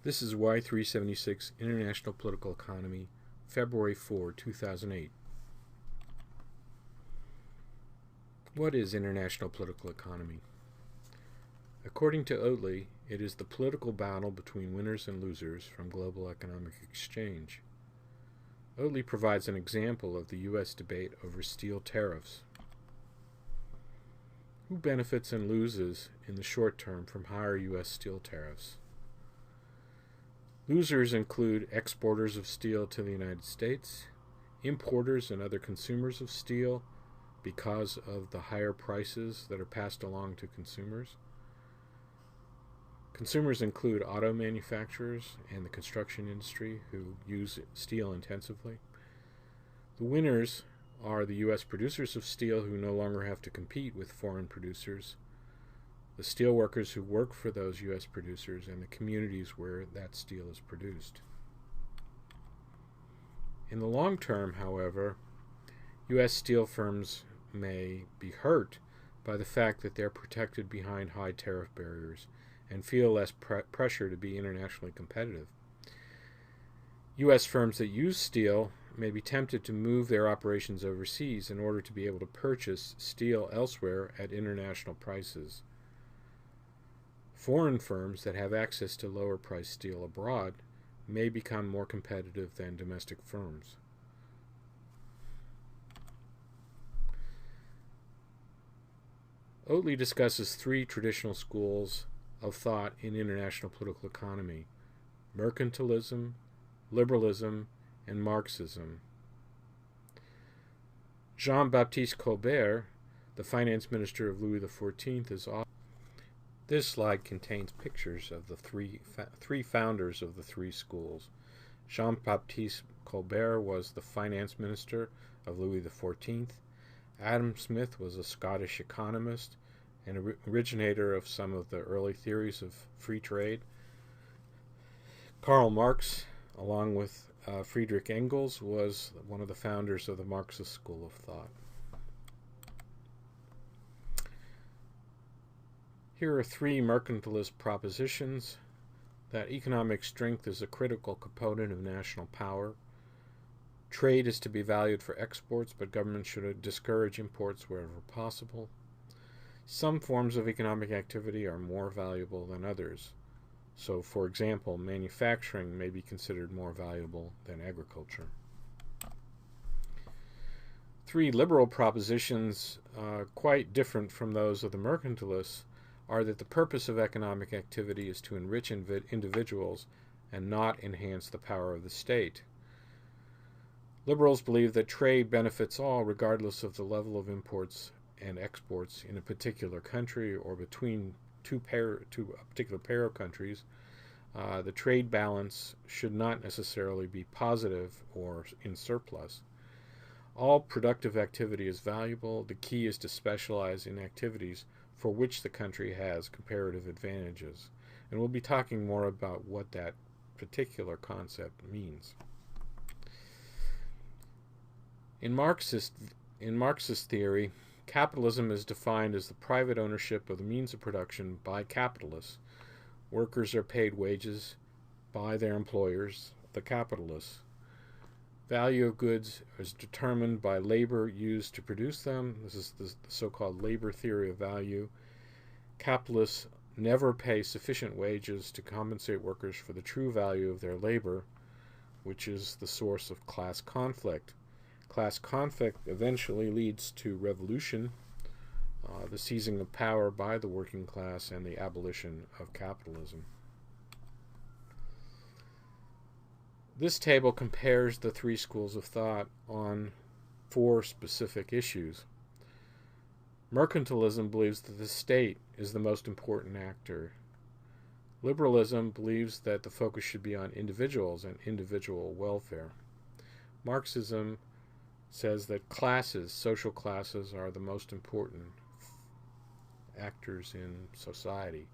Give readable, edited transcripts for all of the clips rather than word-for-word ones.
This is Y376 International Political Economy, February 4, 2008. What is international political economy? According to Oatley, it is the political battle between winners and losers from global economic exchange. Oatley provides an example of the U.S. debate over steel tariffs. Who benefits and loses in the short term from higher U.S. steel tariffs? Losers include exporters of steel to the United States, importers and other consumers of steel because of the higher prices that are passed along to consumers. Consumers include auto manufacturers and the construction industry who use steel intensively. The winners are the U.S. producers of steel who no longer have to compete with foreign producers, the steel workers who work for those U.S. producers, and the communities where that steel is produced. In the long term, however, U.S. steel firms may be hurt by the fact that they're protected behind high tariff barriers and feel less pressure to be internationally competitive. U.S. firms that use steel may be tempted to move their operations overseas in order to be able to purchase steel elsewhere at international prices. Foreign firms that have access to lower-priced steel abroad may become more competitive than domestic firms. Oatley discusses three traditional schools of thought in international political economy: mercantilism, liberalism, and Marxism. Jean-Baptiste Colbert, the finance minister of Louis XIV, is author. This slide contains pictures of the three founders of the three schools. Jean-Baptiste Colbert was the finance minister of Louis XIV. Adam Smith was a Scottish economist and originator of some of the early theories of free trade. Karl Marx, along with Friedrich Engels, was one of the founders of the Marxist school of thought. Here are three mercantilist propositions: that economic strength is a critical component of national power. Trade is to be valued for exports, but governments should discourage imports wherever possible. Some forms of economic activity are more valuable than others. So, for example, manufacturing may be considered more valuable than agriculture. Three liberal propositions, quite different from those of the mercantilists, are that the purpose of economic activity is to enrich individuals and not enhance the power of the state. Liberals believe that trade benefits all regardless of the level of imports and exports in a particular country or between a particular pair of countries. The trade balance should not necessarily be positive or in surplus. All productive activity is valuable. The key is to specialize in activities for which the country has comparative advantages. And we'll be talking more about what that particular concept means. In Marxist theory, capitalism is defined as the private ownership of the means of production by capitalists. Workers are paid wages by their employers, the capitalists. Value of goods is determined by labor used to produce them. This is the so-called labor theory of value. Capitalists never pay sufficient wages to compensate workers for the true value of their labor, which is the source of class conflict. Class conflict eventually leads to revolution, the seizing of power by the working class, and the abolition of capitalism. This table compares the three schools of thought on four specific issues. Mercantilism believes that the state is the most important actor. Liberalism believes that the focus should be on individuals and individual welfare. Marxism says that social classes, are the most important actors in society.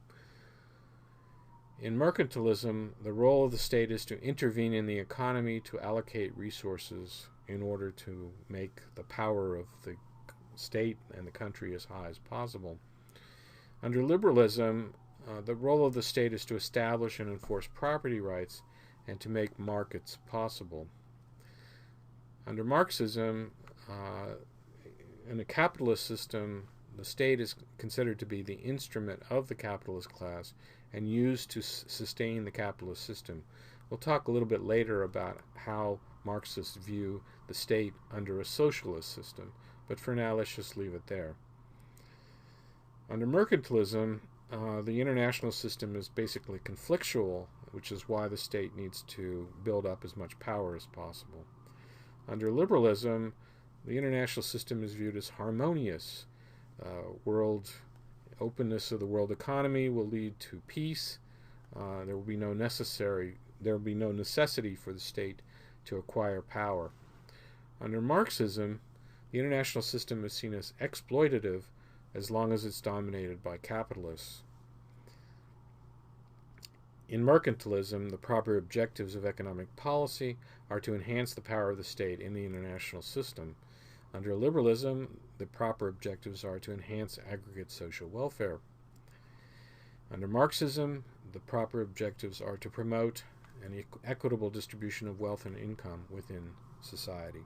In mercantilism, the role of the state is to intervene in the economy to allocate resources in order to make the power of the state and the country as high as possible. Under liberalism, the role of the state is to establish and enforce property rights and to make markets possible. Under Marxism, in a capitalist system, the state is considered to be the instrument of the capitalist class and used to sustain the capitalist system. We'll talk a little bit later about how Marxists view the state under a socialist system, but for now let's just leave it there. Under mercantilism, the international system is basically conflictual, which is why the state needs to build up as much power as possible. Under liberalism, the international system is viewed as harmonious. Openness of the world economy will lead to peace. There will be no necessity for the state to acquire power. Under Marxism, the international system is seen as exploitative as long as it's dominated by capitalists. In mercantilism, the proper objectives of economic policy are to enhance the power of the state in the international system. Under liberalism, the proper objectives are to enhance aggregate social welfare. Under Marxism, the proper objectives are to promote an equitable distribution of wealth and income within society.